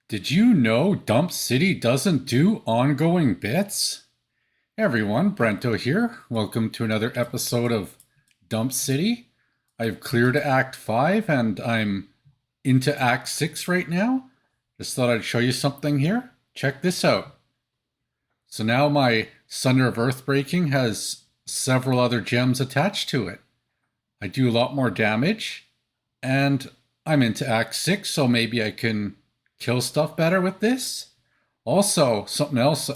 Did you know Dump City doesn't do ongoing bits? Hey everyone, Brento here. Welcome to another episode of Dump City. I've cleared Act 5 and I'm into Act 6 right now. Just thought I'd show you something here. Check this out. So now my Sunder of Earthbreaking has several other gems attached to it. I do a lot more damage and I'm into Act 6, so maybe I can kill stuff better with this. Also, something else,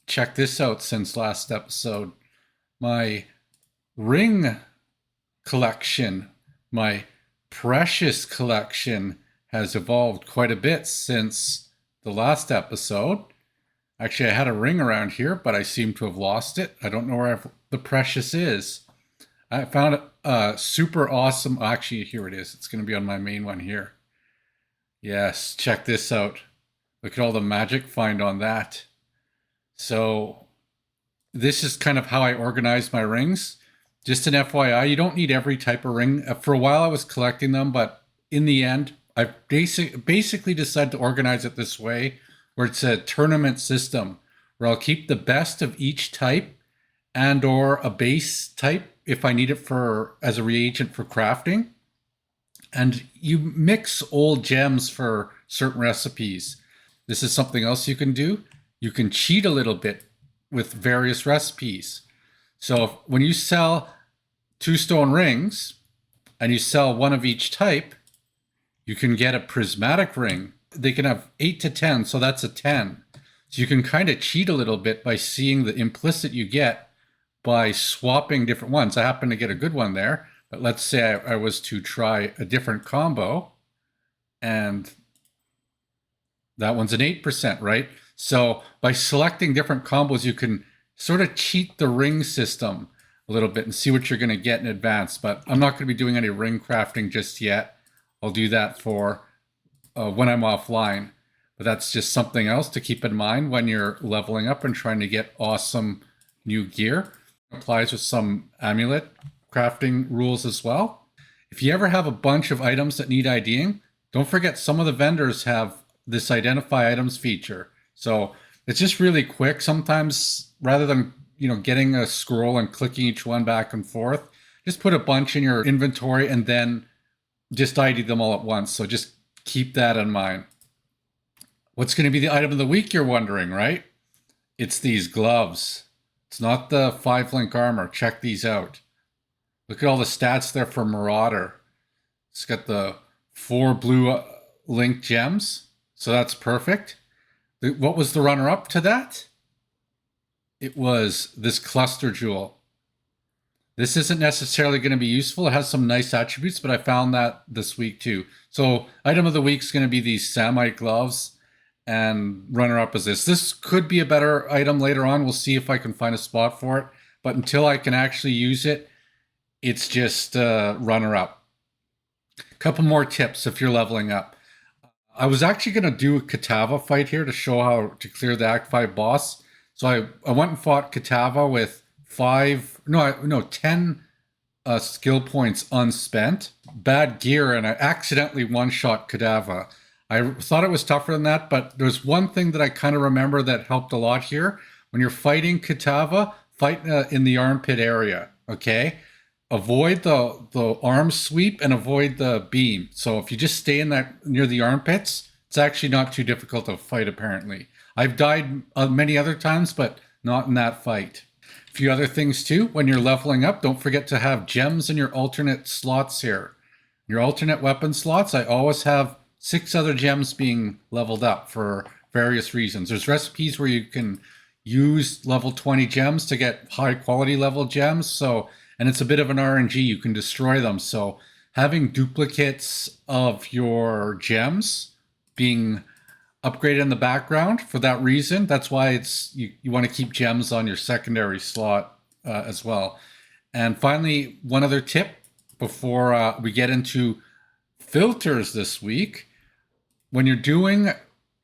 check this out since last episode. My ring collection, my precious collection, has evolved quite a bit since the last episode. Actually, I had a ring around here, but I seem to have lost it. I don't know where the precious is. I found it super awesome. Actually, here it is. It's going to be on my main one here. Yes, check this out. Look at all the magic find on that. So this is kind of how I organize my rings. Just an FYI, you don't need every type of ring. For a while I was collecting them, but in the end, I basically decided to organize it this way, where it's a tournament system, where I'll keep the best of each type and or a base type if I need it for as a reagent for crafting. And you mix old gems for certain recipes. This is something else you can do. You can cheat a little bit with various recipes. So when you sell 2 stone rings and you sell one of each type, you can get a prismatic ring. They can have 8 to 10, so that's a 10. So you can kind of cheat a little bit by seeing the implicit you get by swapping different ones. I happen to get a good one there. But let's say I was to try a different combo, and that one's an 8%, right? So by selecting different combos, you can sort of cheat the ring system a little bit and see what you're going to get in advance. But I'm not going to be doing any ring crafting just yet. I'll do that for when I'm offline. But that's just something else to keep in mind when you're leveling up and trying to get awesome new gear. Applies with some amulet crafting rules as well. If you ever have a bunch of items that need IDing, don't forget some of the vendors have this identify items feature. So it's just really quick. Sometimes rather than getting a scroll and clicking each one back and forth, just put a bunch in your inventory and then just ID them all at once. So just keep that in mind. What's going to be the item of the week, you're wondering, right? It's these gloves. It's not the 5-link armor. Check these out. Look at all the stats there for Marauder. It's got the 4 blue link gems, so that's perfect. What was the runner-up to that? It was this cluster jewel. This isn't necessarily going to be useful. It has some nice attributes, but I found that this week too. So item of the week is going to be these Samite gloves, and runner-up is this. This could be a better item later on. We'll see if I can find a spot for it, but until I can actually use it, it's just runner-up. A couple more tips if you're leveling up. I was actually going to do a Kitava fight here to show how to clear the Act 5 boss. So I went and fought Kitava with 10 skill points unspent, bad gear, and I accidentally one-shot Kitava. I thought it was tougher than that, but there's one thing that I kind of remember that helped a lot here. When you're fighting Kitava, fight in the armpit area, okay? Avoid the arm sweep and avoid the beam. So if you just stay in that near the armpits, it's actually not too difficult to fight, apparently. I've died many other times, but not in that fight. A few other things too. When you're leveling up, don't forget to have gems in your alternate slots here. Your alternate weapon slots, I always have 6 other gems being leveled up for various reasons. There's recipes where you can use level 20 gems to get high quality level gems. And it's a bit of an RNG, you can destroy them. So having duplicates of your gems being upgraded in the background for that reason, that's why you want to keep gems on your secondary slot as well. And finally, one other tip before we get into filters this week. When you're doing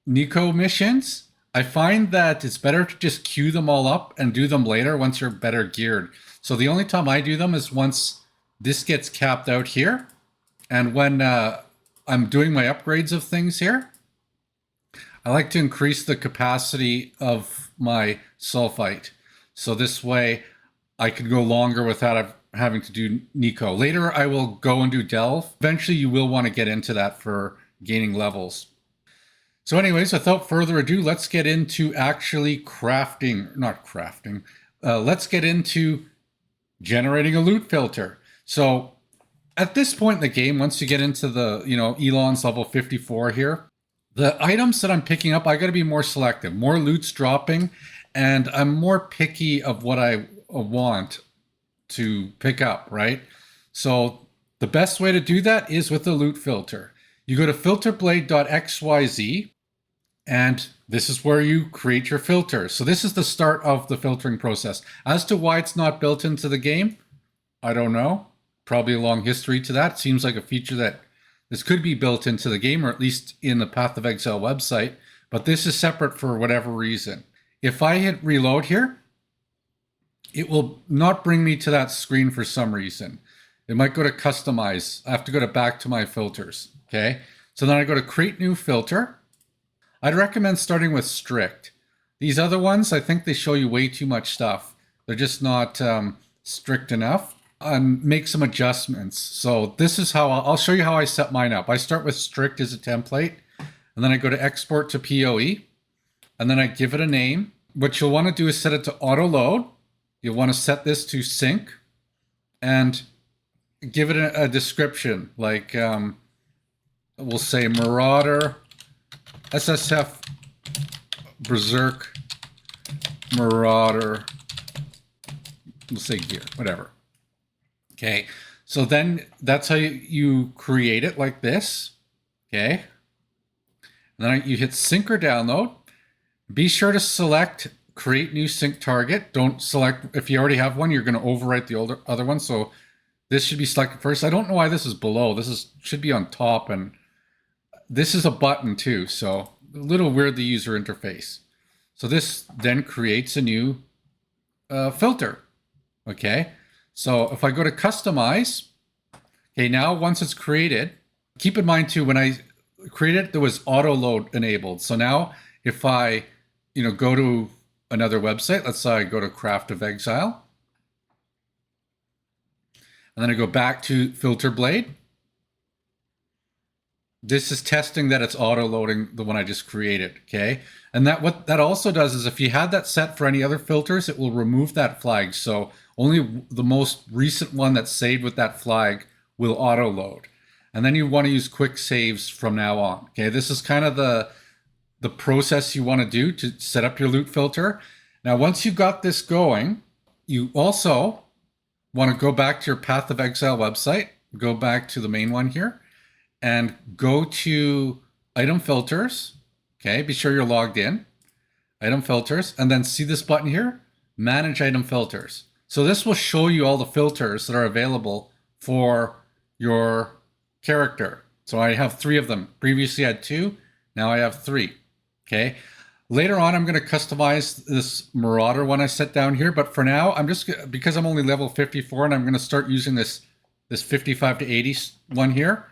Nico missions, I find that it's better to just queue them all up and do them later once you're better geared. So the only time I do them is once this gets capped out here, and when I'm doing my upgrades of things here. I like to increase the capacity of my sulfite. So this way I could go longer without having to do Nico. Later I will go and do Delve. Eventually you will want to get into that for gaining levels. So anyways, without further ado, let's get into actually let's get into generating a loot filter. So at this point in the game, once you get into the, Elon's level 54 here, the items that I'm picking up, I got to be more selective, more loot's dropping, and I'm more picky of what I want to pick up, right? So the best way to do that is with the loot filter. You go to filterblade.xyz, and this is where you create your filter. So this is the start of the filtering process. As to why it's not built into the game, I don't know. Probably a long history to that. It seems like a feature that this could be built into the game, or at least in the Path of Exile website, but this is separate for whatever reason. If I hit reload here, it will not bring me to that screen for some reason. It might go to customize. I have to go back to my filters, okay? So then I go to create new filter. I'd recommend starting with strict. These other ones, I think they show you way too much stuff. They're just not strict enough. And make some adjustments. So this is how I'll show you how I set mine up. I start with strict as a template, and then I go to export to POE, and then I give it a name. What you'll want to do is set it to auto load. You'll want to set this to sync and give it a description, like we'll say marauder, SSF, berserk, marauder, we'll say gear, whatever. Okay, so then that's how you create it, like this. Okay, and then you hit sync or download. Be sure to select create new sync target. Don't select, if you already have one, you're going to overwrite the other one. So this should be selected first. I don't know why this is below. Should be on top, and this is a button too. So a little weird, the user interface. So this then creates a new filter. Okay. So if I go to customize, okay, now once it's created, keep in mind too, when I created it, there was auto load enabled. So now if I, go to another website, let's say I go to Path of Exile, and then I go back to Filterblade. This is testing that it's auto loading the one I just created, okay? And what that also does is if you had that set for any other filters, it will remove that flag. So only the most recent one that's saved with that flag will auto load. And then you want to use quick saves from now on. Okay, this is kind of the process you want to do to set up your loot filter. Now, once you've got this going, you also want to go back to your Path of Exile website, go back to the main one here, and go to item filters. Okay, be sure you're logged in. Item filters, and then see this button here, manage item filters. So this will show you all the filters that are available for your character. So I have 3 of them. Previously I had 2, now I have 3. Okay. Later on, I'm going to customize this marauder one I set down here. But for now, because I'm only level 54 and I'm going to start using this 55 to 80 one here,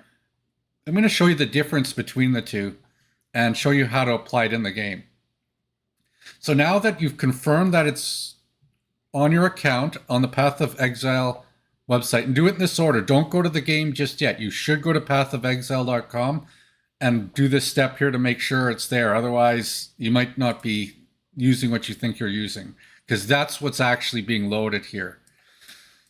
I'm going to show you the difference between the two and show you how to apply it in the game. So now that you've confirmed that it's on your account on the Path of Exile website, and do it in this order. Don't go to the game just yet. You should go to pathofexile.com and do this step here to make sure it's there. Otherwise, you might not be using what you think you're using, because that's what's actually being loaded here.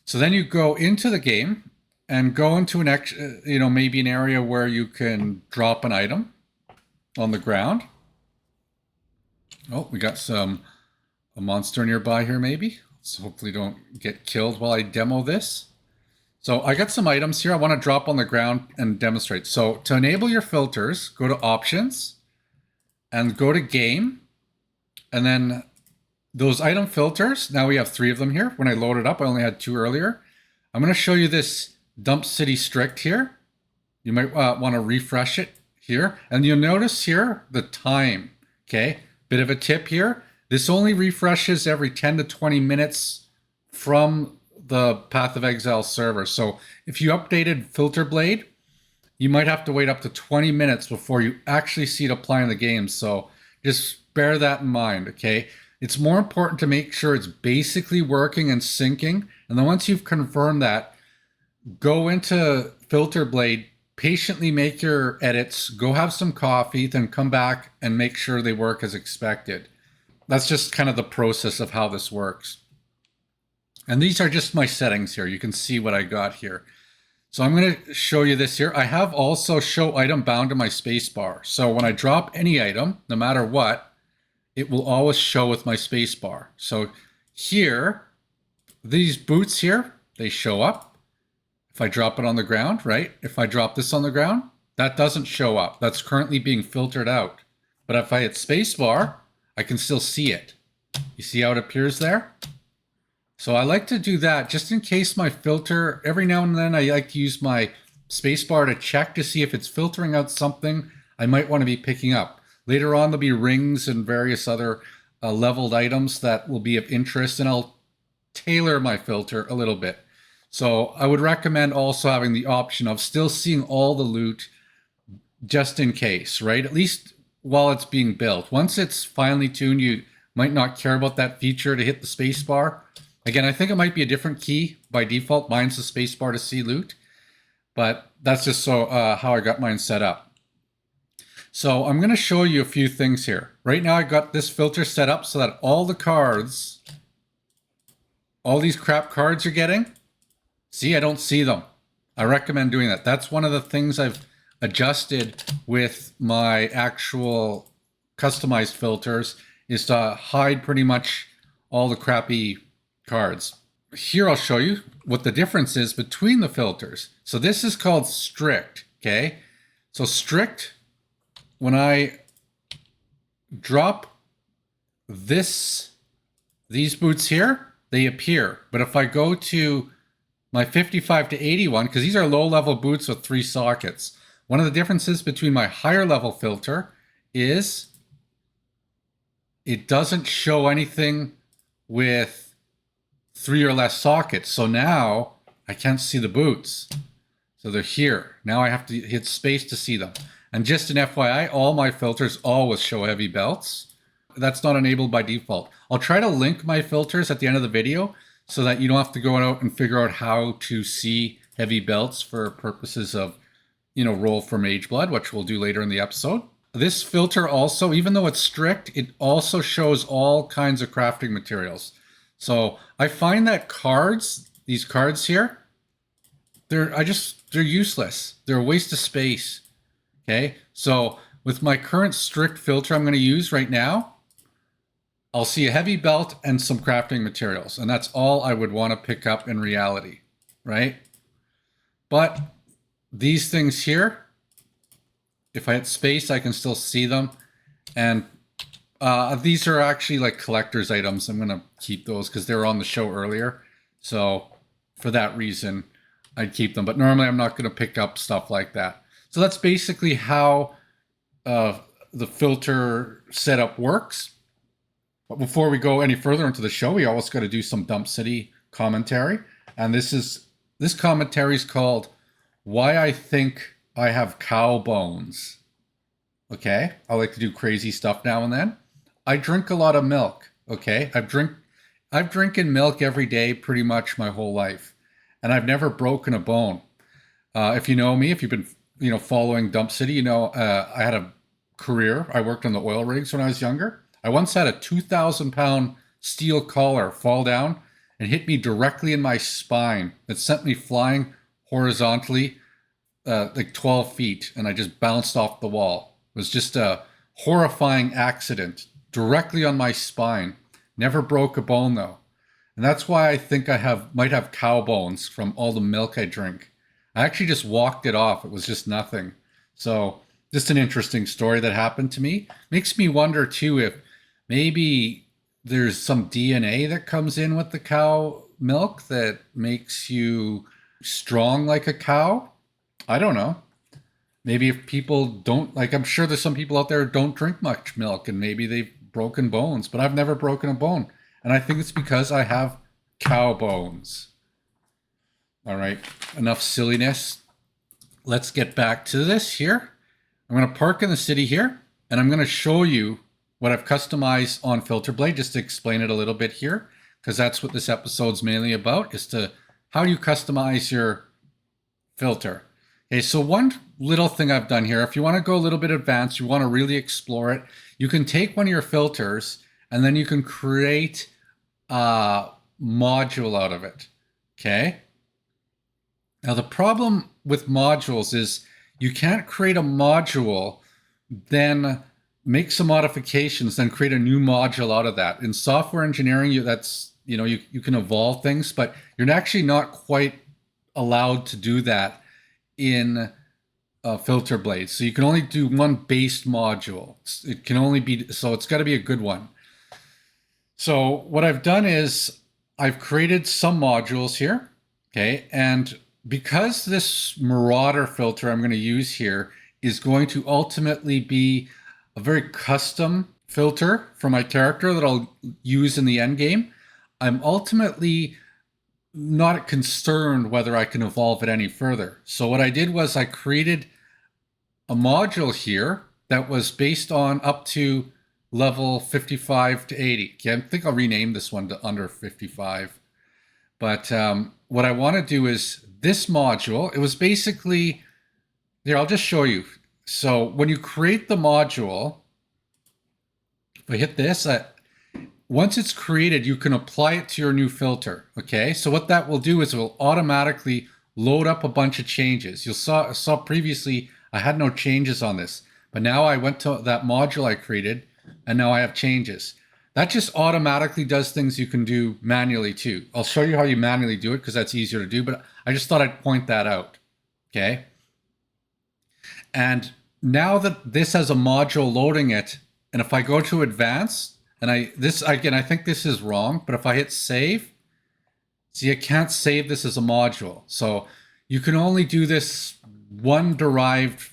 So then you go into the game and go into maybe an area where you can drop an item on the ground. Oh, we got a monster nearby here maybe. So hopefully don't get killed while I demo this. So I got some items here I want to drop on the ground and demonstrate. So to enable your filters, go to options and go to game. And then those item filters, now we have 3 of them here. When I loaded up, I only had 2 earlier. I'm going to show you this dump city strict here. You might want to refresh it here. And you'll notice here the time, okay? Bit of a tip here. This only refreshes every 10 to 20 minutes from the Path of Exile server. So if you updated Filterblade, you might have to wait up to 20 minutes before you actually see it apply in the game. So just bear that in mind, okay? It's more important to make sure it's basically working and syncing. And then once you've confirmed that, go into Filterblade, patiently make your edits, go have some coffee, then come back and make sure they work as expected. That's just kind of the process of how this works. And these are just my settings here. You can see what I got here. So I'm going to show you this here. I have also show item bound to my spacebar. So when I drop any item, no matter what, it will always show with my spacebar. So here, these boots here, they show up. If I drop it on the ground, right? If I drop this on the ground, that doesn't show up. That's currently being filtered out. But if I hit spacebar, I can still see it. You see how it appears there? So I like to do that just in case my filter, every now and then I like to use my spacebar to check to see if it's filtering out something I might want to be picking up. Later on, there'll be rings and various other leveled items that will be of interest, and I'll tailor my filter a little bit. So I would recommend also having the option of still seeing all the loot just in case, right? At least while it's being built. Once it's finely tuned, you might not care about that feature to hit the spacebar. Again, I think it might be a different key by default. Mine's the spacebar to see loot, but that's just so how I got mine set up. So I'm going to show you a few things here. Right now I got this filter set up so that all the cards, all these crap cards you're getting, see, I don't see them. I recommend doing that. That's one of the things I've adjusted with my actual customized filters, is to hide pretty much all the crappy cards. Here I'll show you what the difference is between the filters. So this is called strict, okay? So strict, when I drop these boots here, they appear. But if I go to my 55 to 81, because these are low-level boots with 3 sockets, one of the differences between my higher level filter is it doesn't show anything with 3 or less sockets. So now I can't see the boots. So they're here. Now I have to hit space to see them. And just an FYI, all my filters always show heavy belts. That's not enabled by default. I'll try to link my filters at the end of the video so that you don't have to go out and figure out how to see heavy belts for purposes of, you know, roll for Mage Blood, which we'll do later in the episode. This filter also, even though it's strict, it also shows all kinds of crafting materials. So I find that cards, these cards here, they're useless. They're a waste of space. Okay, so with my current strict filter I'm going to use right now, I'll see a heavy belt and some crafting materials, and that's all I would want to pick up in reality, right? But these things here, if I hit space, I can still see them. And these are actually like collector's items. I'm going to keep those because they were on the show earlier. So for that reason, I'd keep them. But normally I'm not going to pick up stuff like that. So that's basically how the filter setup works. But before we go any further into the show, we always got to do some Dump City commentary. And this commentary is called Why I Think I Have Cow Bones. Okay, I like to do crazy stuff now and then. I drink a lot of milk. Okay, I've drinking milk every day pretty much my whole life, and I've never broken a bone. If you know me, if you've been following Dump City, you know I had a career. I worked on the oil rigs when I was younger. I once had a 2,000-pound steel collar fall down and hit me directly in my spine. It sent me flying horizontally like 12 feet, and I just bounced off the wall. It was just a horrifying accident directly on my spine. Never broke a bone though. And that's why I think I might have cow bones from all the milk I drink. I actually just walked it off. It was just nothing. So just an interesting story that happened to me. Makes me wonder too if maybe there's some DNA that comes in with the cow milk that makes you strong like a cow. I don't know. Maybe if people don't, like, I'm sure there's some people out there who don't drink much milk and maybe they've broken bones, but I've never broken a bone. And I think it's because I have cow bones. All right, enough silliness. let's get back to this here. I'm going to park in the city here, and I'm going to show you what I've customized on Filterblade, just to explain it a little bit here, because that's what this episode's mainly about, is to how do you customize your filter. Okay, so one little thing I've done here, if you want to go a little bit advanced, you want to really explore it, you can take one of your filters and then you can create a module out of it. Okay. Now the problem with modules is you can't create a module, then make some modifications, then create a new module out of that. In software engineering, you can evolve things, but you're actually not quite allowed to do that in Filterblade. So you can only do one based module. It can only be, so it's got to be a good one. So what I've done is I've created some modules here, okay? And because this marauder filter I'm going to use here is going to ultimately be a very custom filter for my character that I'll use in the end game, I'm ultimately not concerned whether I can evolve it any further. So what I did was I created a module here that was based on up to level 55 to 80. Okay, I think I'll rename this one to under 55. But what I want to do is this module, it was basically, here, I'll just show you. So when you create the module, if I hit this, once it's created, you can apply it to your new filter. Okay, so what that will do is it will automatically load up a bunch of changes. You saw previously I had no changes on this, but now I went to that module I created and now I have changes. That just automatically does things you can do manually too. I'll show you how you manually do it because that's easier to do, but I just thought I'd point that out. Okay. And now that this has a module loading it, and if I go to advanced, and I think this is wrong, but if I hit save, see, I can't save this as a module. So you can only do this one derived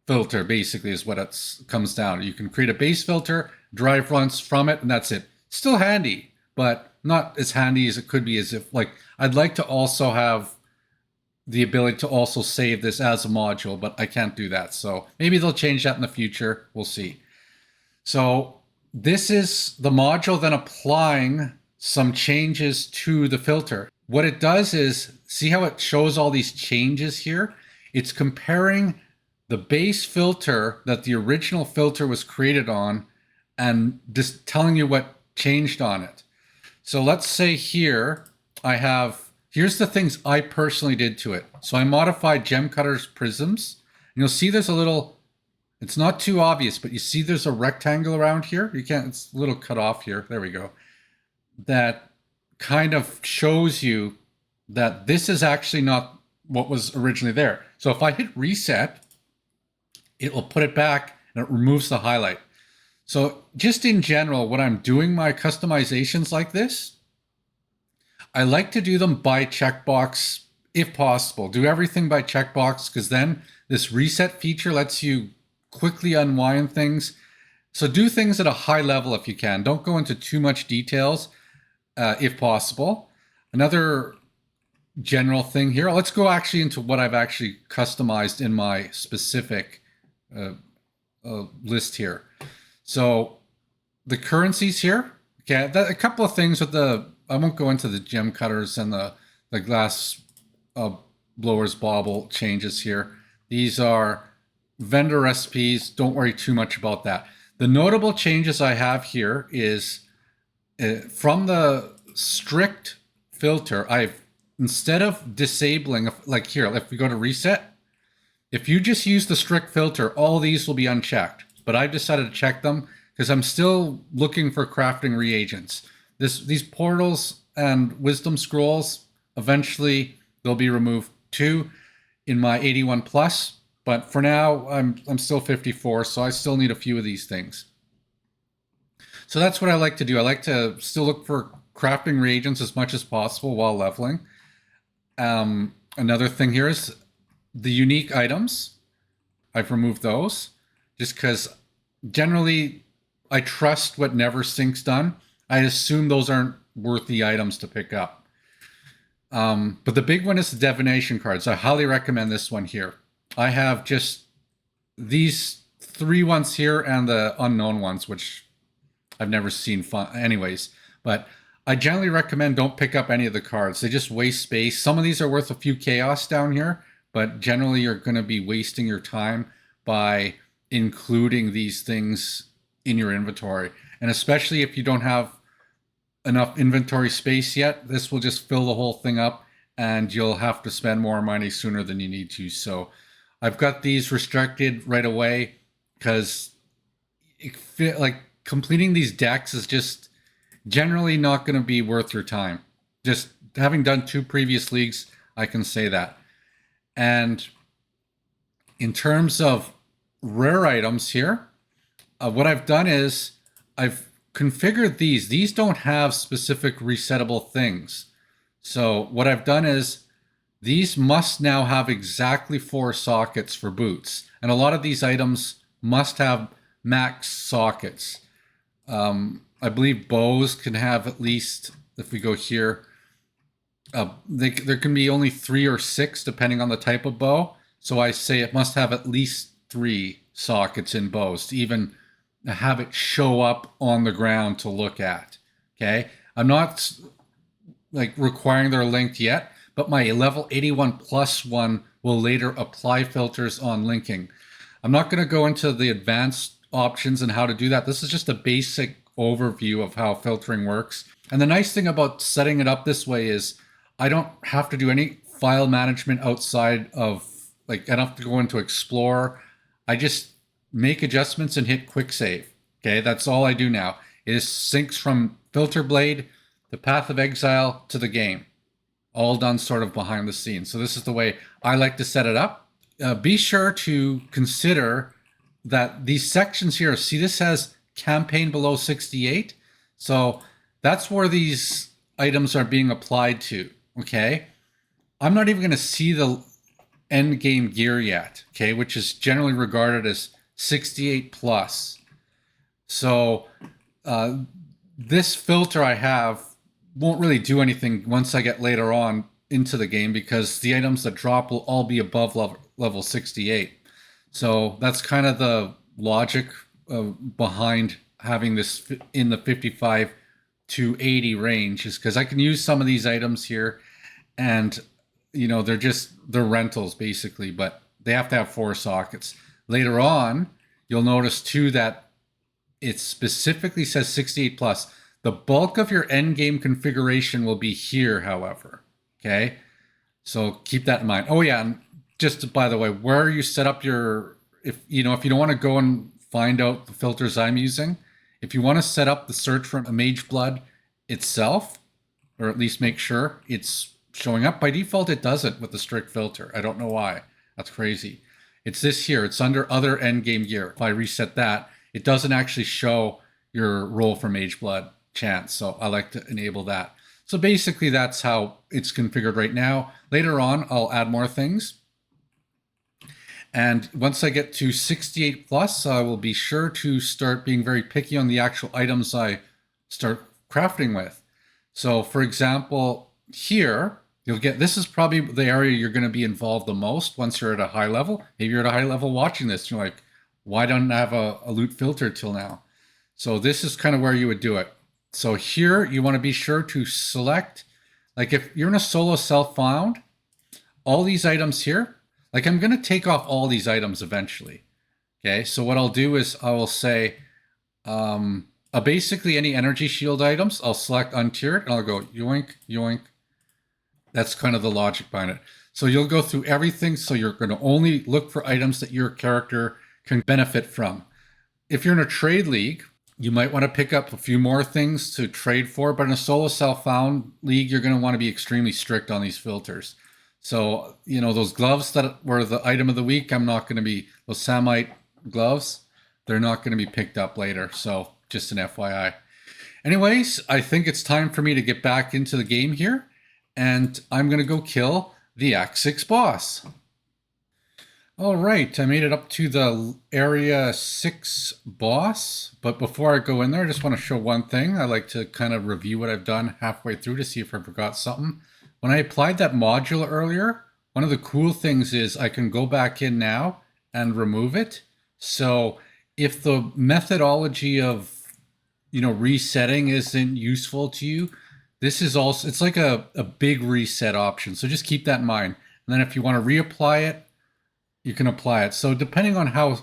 filter, basically, is what it comes down to. You can create a base filter, derive runs from it, and that's it. Still handy, but not as handy as it could be, as if, like, I'd like to also have the ability to also save this as a module, but I can't do that. So maybe they'll change that in the future. We'll see. So this is the module then applying some changes to the filter. What it does is, see how it shows all these changes here? It's comparing the base filter that the original filter was created on and just telling you what changed on it. So let's say here I have, here's the things I personally did to it. So I modified gem cutters prisms. And you'll see there's a little, it's not too obvious, but you see there's a rectangle around here. You can't, it's a little cut off here. There we go. That kind of shows you that this is actually not what was originally there. So if I hit reset, it will put it back and it removes the highlight. So just in general, when I'm doing my customizations like this, I like to do them by checkbox if possible. Do everything by checkbox, because then this reset feature lets you quickly unwind things. So do things at a high level if you can. Don't go into too much details if possible. Another general thing here, let's go actually into what I've actually customized in my specific list here. So the currencies here, okay, a couple of things with the, I won't go into the gem cutters and the glass blowers bauble changes here. These are vendor recipes. Don't worry too much about that. The notable changes I have here is from the strict filter, I've, instead of disabling, like here, if we go to reset, if you just use the strict filter, all these will be unchecked. But I've decided to check them because I'm still looking for crafting reagents. These portals and wisdom scrolls, eventually they'll be removed too in my 81 plus. But for now, I'm still 54, so I still need a few of these things. So that's what I like to do. I like to still look for crafting reagents as much as possible while leveling. Another thing here is the unique items. I've removed those just because generally I trust what NeverSync's done. I assume those aren't worthy items to pick up. But the big one is the divination cards. I highly recommend this one here. I have just these 3 ones here and the unknown ones, which I've never seen anyways. But I generally recommend don't pick up any of the cards. They just waste space. Some of these are worth a few chaos down here, but generally you're going to be wasting your time by including these things in your inventory. And especially if you don't have enough inventory space yet, this will just fill the whole thing up and you'll have to spend more money sooner than you need to. So I've got these restricted right away because like completing these decks is just generally not going to be worth your time. Just having done 2 previous leagues, I can say that. And in terms of rare items here, what I've done is I've configured these. These don't have specific resettable things. So what I've done is these must now have exactly 4 sockets for boots. And a lot of these items must have max sockets. I believe bows can have at least, if we go here, there can be only 3 or 6 depending on the type of bow. So I say it must have at least 3 sockets in bows to even have it show up on the ground to look at. Okay, I'm not like requiring they're linked yet, but my level 81 plus one will later apply filters on linking. I'm not going to go into the advanced options and how to do that. This is just a basic overview of how filtering works. And the nice thing about setting it up this way is I don't have to do any file management outside of, like, I don't have to go into Explorer. I just make adjustments and hit quick save. Okay, that's all I do now. It syncs from Filterblade, the Path of Exile to the game. All done sort of behind the scenes. So this is the way I like to set it up. Be sure to consider that these sections here, see this has campaign below 68. So that's where these items are being applied to, okay? I'm not even gonna see the end game gear yet, okay? Which is generally regarded as 68 plus. So this filter I have won't really do anything once I get later on into the game because the items that drop will all be above level 68. So that's kind of the logic behind having this in the 55 to 80 range, is because I can use some of these items here and, you know, they're rentals basically, but they have to have 4 sockets. Later on, you'll notice too that it specifically says 68 plus. The bulk of your end game configuration will be here, however. Okay, so keep that in mind. Oh yeah, and just by the way, where you set up your, if you don't want to go and find out the filters I'm using, if you want to set up the search for a mage blood itself, or at least make sure it's showing up, by default it does it with the strict filter. I don't know why. That's crazy. It's this here. It's under other end game gear. If I reset that, it doesn't actually show your roll for mage blood chance. So I like to enable that. So basically that's how it's configured right now. Later on, I'll add more things. And once I get to 68 plus, I will be sure to start being very picky on the actual items I start crafting with. So for example, here, you'll get, this is probably the area you're going to be involved the most once you're at a high level. Maybe you're at a high level watching this. You're like, why don't I have a loot filter till now? So this is kind of where you would do it. So here you want to be sure to select, like if you're in a solo self-found, all these items here, like I'm going to take off all these items eventually. Okay, so what I'll do is I will say, basically any energy shield items, I'll select untiered and I'll go yoink, yoink. That's kind of the logic behind it. So you'll go through everything. So you're going to only look for items that your character can benefit from. If you're in a trade league, you might want to pick up a few more things to trade for, but in a solo self-found league, you're going to want to be extremely strict on these filters. So, you know, those gloves that were the item of the week, I'm not going to be, those Samite gloves, they're not going to be picked up later. So just an FYI. Anyways, I think it's time for me to get back into the game here, and I'm going to go kill the Act 6 boss. All right, I made it up to the Area 6 boss, but before I go in there, I just want to show one thing. I like to kind of review what I've done halfway through to see if I forgot something. when I applied that module earlier, one of the cool things is I can go back in now and remove it. So if the methodology of, resetting isn't useful to you, this is also, it's like a big reset option. So just keep that in mind. And then if you want to reapply it, you can apply it. So depending on how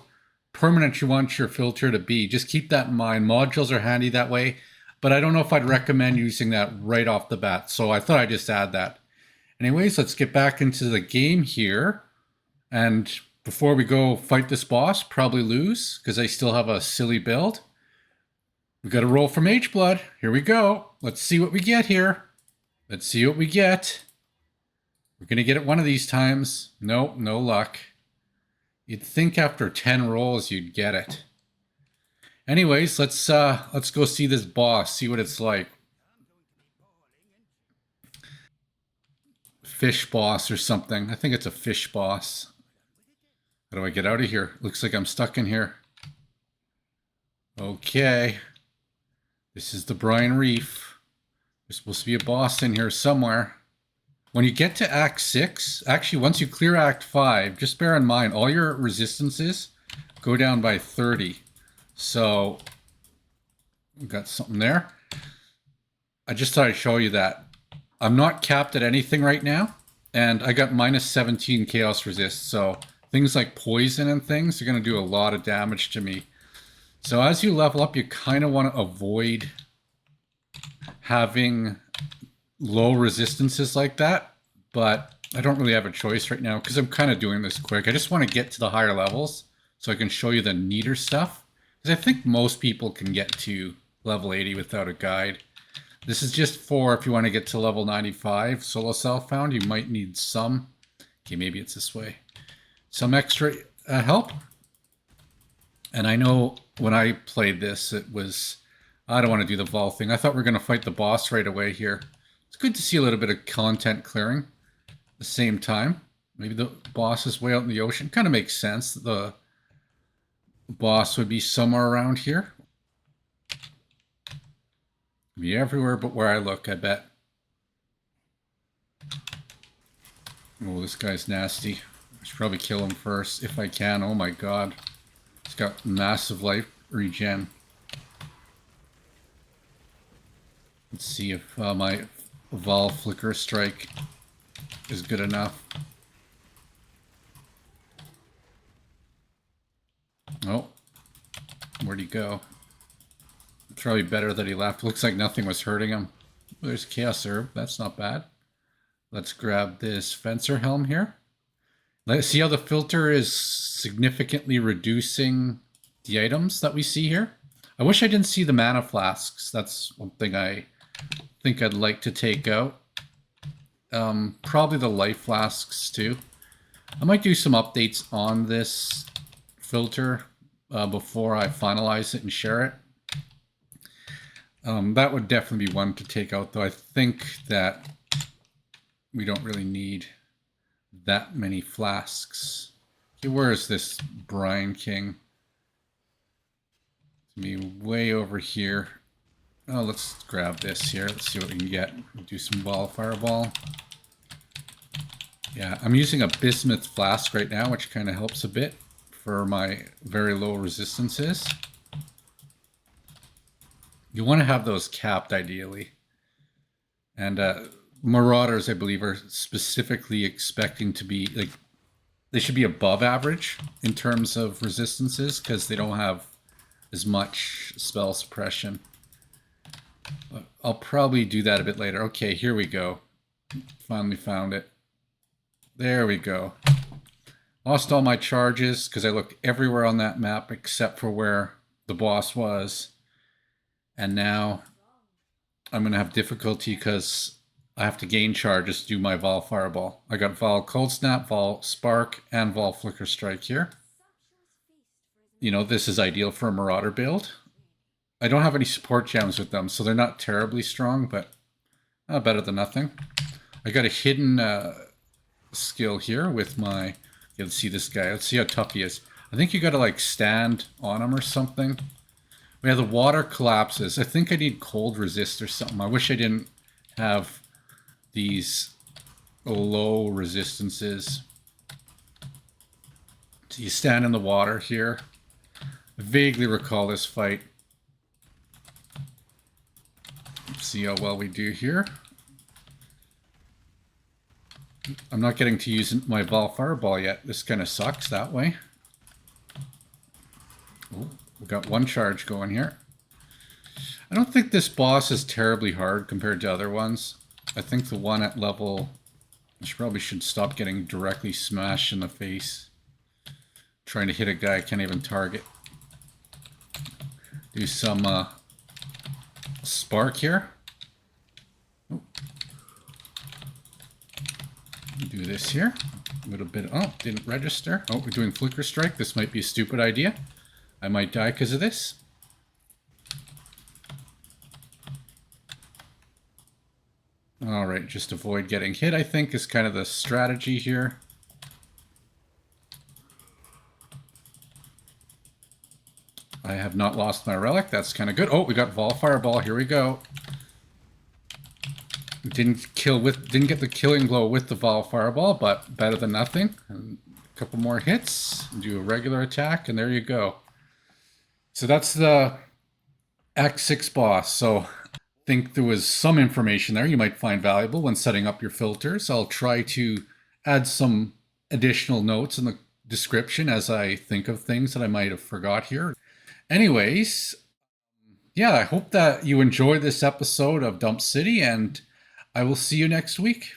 permanent you want your filter to be, just keep that in mind. Modules are handy that way, but I don't know if I'd recommend using that right off the bat. So I thought I'd just add that. Anyways, let's get back into the game here. And before we go fight this boss, probably lose because I still have a silly build. We got to roll for Mage Blood. Here we go. Let's see what we get here. Let's see what we get. We're going to get it one of these times. Nope, no luck. You'd think after 10 rolls you'd get it. Anyways, let's go see this boss, see what it's like. Fish boss or something. I think it's a fish boss. How do I get out of here? Looks like I'm stuck in here. Okay. This is the Brine Reef. There's supposed to be a boss in here somewhere. When you get to Act 6, actually once you clear Act 5, just bear in mind all your resistances go down by 30. So, we've got something there. I just thought I'd show you that. I'm not capped at anything right now, and I got minus 17 chaos resist, so things like poison and things are going to do a lot of damage to me. So as you level up, you kind of want to avoid having low resistances like that, but I don't really have a choice right now because I'm kind of doing this quick. I just want to get to the higher levels so I can show you the neater stuff, because I think most people can get to level 80 without a guide. This is just for if you want to get to level 95 solo self found, you might need some, okay, maybe it's this way, some extra help. And I know when I played this, it was, I don't want to do the Vol thing. I thought we were going to fight the boss right away here. It's good to see a little bit of content clearing at the same time. Maybe the boss is way out in the ocean. Kind of makes sense. The boss would be somewhere around here. Be everywhere but where I look, I bet. Oh, this guy's nasty. I should probably kill him first if I can. Oh my god. He's got massive life regen. Let's see if my Vol Flicker Strike is good enough. Oh, where'd he go? It's probably better that he left. Looks like nothing was hurting him. There's Chaos Herb. That's not bad. Let's grab this Fencer Helm here. Let's see how the filter is significantly reducing the items that we see here. I wish I didn't see the mana flasks. That's one thing I think I'd like to take out. Probably the life flasks too. I might do some updates on this filter before I finalize it and share it. That would definitely be one to take out, though. I think that we don't really need that many flasks. Okay, where is this Brine King? It's gonna be way over here. Oh, let's grab this here. Let's see what we can get. We'll do some Fireball. Yeah, I'm using a Bismuth flask right now, which kind of helps a bit for my very low resistances. You want to have those capped, ideally. And Marauders, I believe, are specifically expecting to be, like, they should be above average in terms of resistances, because they don't have as much spell suppression. But I'll probably do that a bit later. Okay, here we go. Finally found it. There we go. Lost all my charges because I looked everywhere on that map except for where the boss was. And now I'm going to have difficulty because I have to gain charges to do my Vol Fireball. I got Vol Cold Snap, Vol Spark, and Vol Flicker Strike here. You know, this is ideal for a Marauder build. I don't have any support gems with them, so they're not terribly strong, but better than nothing. I got a hidden skill here with my... Let's see this guy. Let's see how tough he is. I think you got to, like, stand on him or something. Yeah, the water collapses. I think I need cold resist or something. I wish I didn't have these low resistances. So you stand in the water here. I vaguely recall this fight. Let's see how well we do here. I'm not getting to use my Vol Fireball yet. This kind of sucks that way. Oh, we got one charge going here. I don't think this boss is terribly hard compared to other ones. I think the one at level... I probably should stop getting directly smashed in the face. Trying to hit a guy I can't even target. Do some spark here. Oh. Do this here. A little bit. Oh, didn't register. Oh, we're doing Flicker Strike. This might be a stupid idea. I might die because of this. Alright, just avoid getting hit, I think, is kind of the strategy here. I have not lost my relic. That's kind of good. Oh, we got Vol Fireball. Here we go. Didn't get the killing blow with the Vol Fireball, but better than nothing. And a couple more hits. Do a regular attack, and there you go. So that's the Act 6 boss. So I think there was some information there you might find valuable when setting up your filters. I'll try to add some additional notes in the description as I think of things that I might have forgot here. Anyways, yeah, I hope that you enjoyed this episode of Dump City, and I will see you next week.